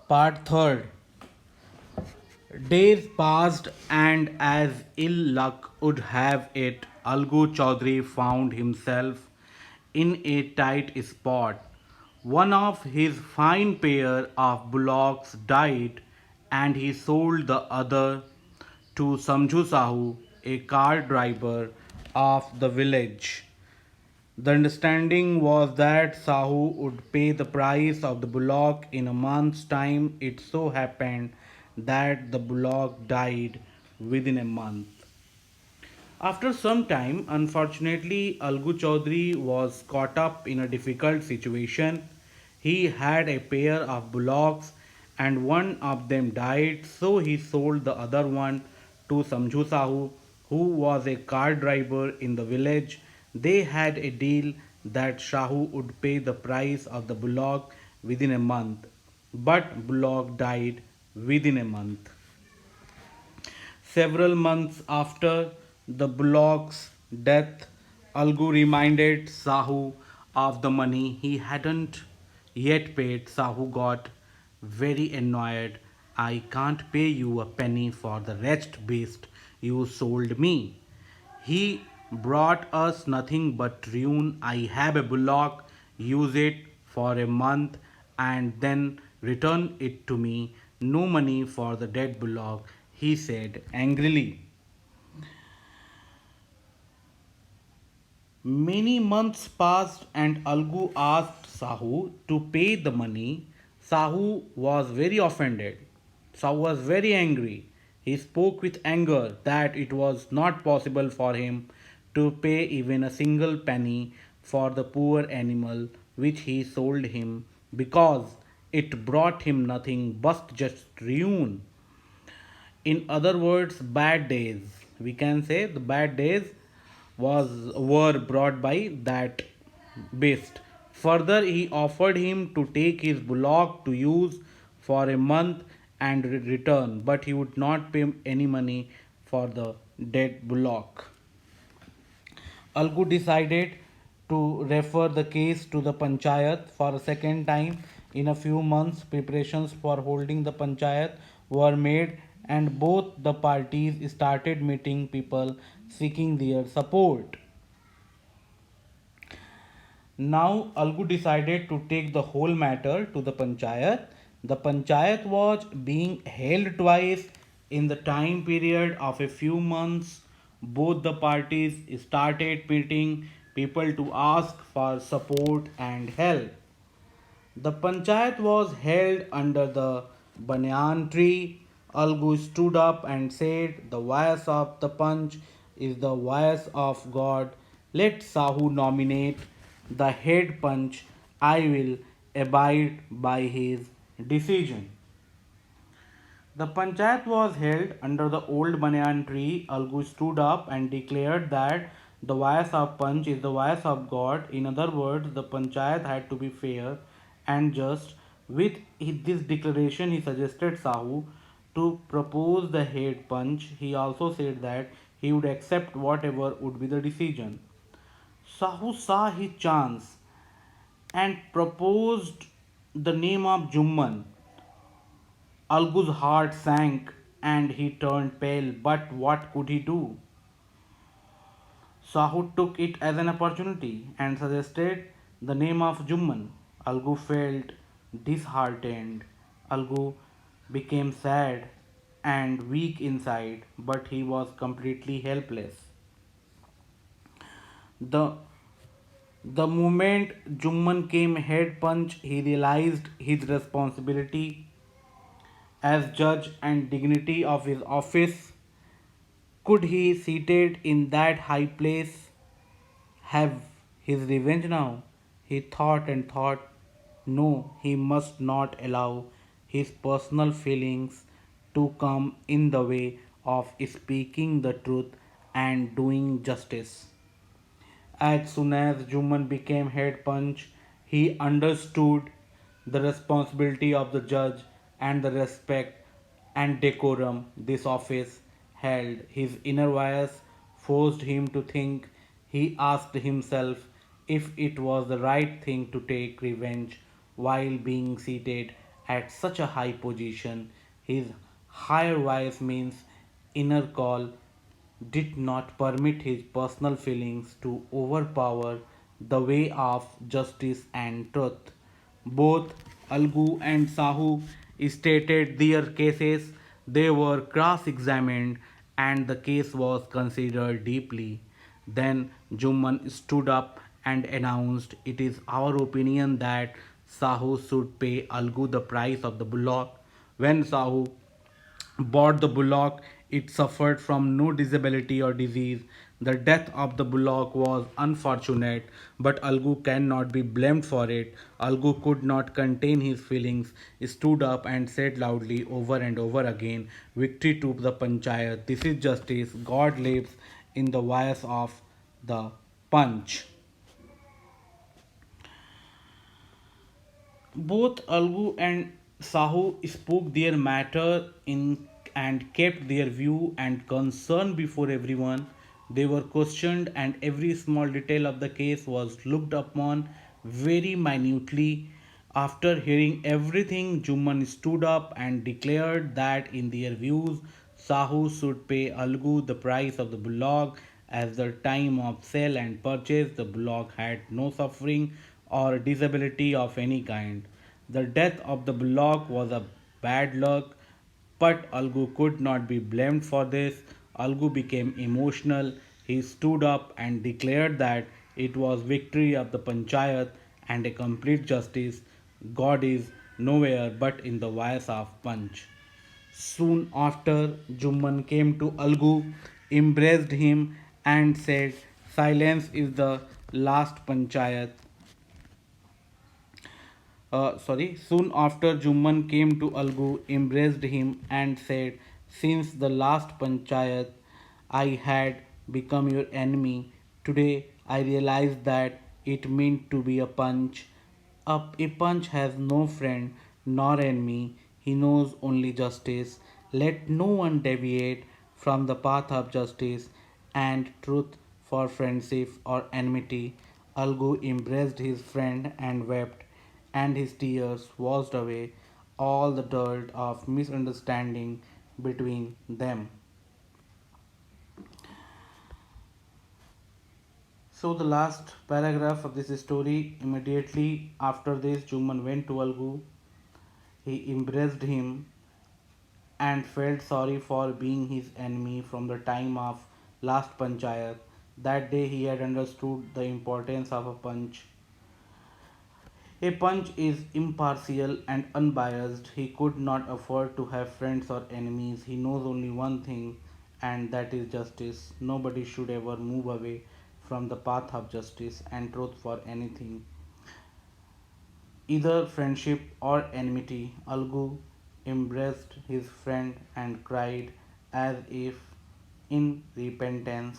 Part third. Days passed, and as ill luck would have it, Algu Chaudhary found himself in a tight spot. One of his fine pair of bullocks died, and he sold the other to Samju Sahu, a car driver of the village. The understanding was that Sahu would pay the price of the bullock in a month's time. It so happened that the bullock died within a month. After some time, unfortunately, Algu Chaudhary was caught up in a difficult situation. He had a pair of bullocks and one of them died, so he sold the other one to Samju Sahu, who was a car driver in the village. They had a deal that Sahu would pay the price of the bullock within a month, but bullock died within a month. Several months after the bullock's death, Algu reminded Sahu of the money he hadn't yet paid. Sahu got very annoyed. I can't pay you a penny for the wretched beast you sold me. He brought us nothing but ruin. I have a bullock, use it for a month and then return it to me. No money for the dead bullock, he said angrily. Many months passed and Algu asked Sahu to pay the money. Sahu was very offended. Sahu was very angry. He spoke with anger that it was not possible for him to pay even a single penny for the poor animal which he sold him because it brought him nothing but just ruin. In other words, bad days. We can say the bad days was were brought by that beast. Further, he offered him to take his bullock to use for a month and return, but he would not pay any money for the dead bullock. Algu decided to refer the case to the panchayat for a second time. In a few months, preparations for holding the panchayat were made, and both the parties started meeting people seeking their support. Now, Algu decided to take the whole matter to the panchayat. The panchayat was being held twice in the time period of a few months. Both the parties started meeting people to ask for support and help. The panchayat was held under the banyan tree. Algu stood up and said, the voice of the Panch is the voice of God. Let Sahu nominate the head Panch. I will abide by his decision. The panchayat was held under the old banyan tree. Algu stood up and declared that the voice of Panch is the voice of God. In other words, the panchayat had to be fair and just. With this declaration, he suggested Sahu to propose the head Panch. He also said that he would accept whatever would be the decision. Sahu saw his chance and proposed the name of Jumman. Algu's heart sank and he turned pale, but what could he do? Sahu took it as an opportunity and suggested the name of Jumman. Algu felt disheartened. Algu became sad and weak inside, but he was completely helpless. The the moment Jumman came head punch, he realized his responsibility as judge and dignity of his office. Could he, seated in that high place, have his revenge now? He thought and thought. No, he must not allow his personal feelings to come in the way of speaking the truth and doing justice. As soon as Juman became head punch, he understood the responsibility of the judge and the respect and decorum this office held. His inner bias forced him to think. He asked himself if it was the right thing to take revenge while being seated at such a high position. His higher voice means inner call did not permit his personal feelings to overpower the way of justice and truth. Both Algu and Sahu stated their cases. They were cross examined and the case was considered deeply. Then Jumman stood up and announced, "It is our opinion that Sahu should pay Algu the price of the bullock." When Sahu bought the bullock, it suffered from no disability or disease. The death of the bullock was unfortunate, but Algu cannot be blamed for it. Algu could not contain his feelings, stood up and said loudly over and over again, "Victory to the Panchayat. This is justice. God lives in the voice of the punch." Both Algu and Sahu spoke their matter in and kept their view and concern before everyone. They were questioned, and every small detail of the case was looked upon very minutely. After hearing everything, Jumman stood up and declared that, in their views, Sahu should pay Algu the price of the bullock. As the time of sale and purchase, the bullock had no suffering or disability of any kind. The death of the bullock was a bad luck, but Algu could not be blamed for this. Algu became emotional. He stood up and declared that it was victory of the panchayat and a complete justice. God is nowhere but in the voice of Panch. Soon after, Jumman came to Algu, embraced him, and said, "Silence is the last panchayat." Soon after, Jumman came to Algu, embraced him, and said, "Since the last panchayat, I had become your enemy. Today, I realize that it meant to be a punch. A punch has no friend nor enemy, he knows only justice. Let no one deviate from the path of justice and truth for friendship or enmity." Algu embraced his friend and wept, and his tears washed away all the dirt of misunderstanding between them. So, the last paragraph of this story, immediately after this, Juman went to Algu. He embraced him and felt sorry for being his enemy from the time of last panchayat. That day he had understood the importance of a punch. A punch is impartial and unbiased. He could not afford to have friends or enemies. He knows only one thing, and that is justice. Nobody should ever move away from the path of justice and truth for anything, either friendship or enmity. Algu embraced his friend and cried as if in repentance.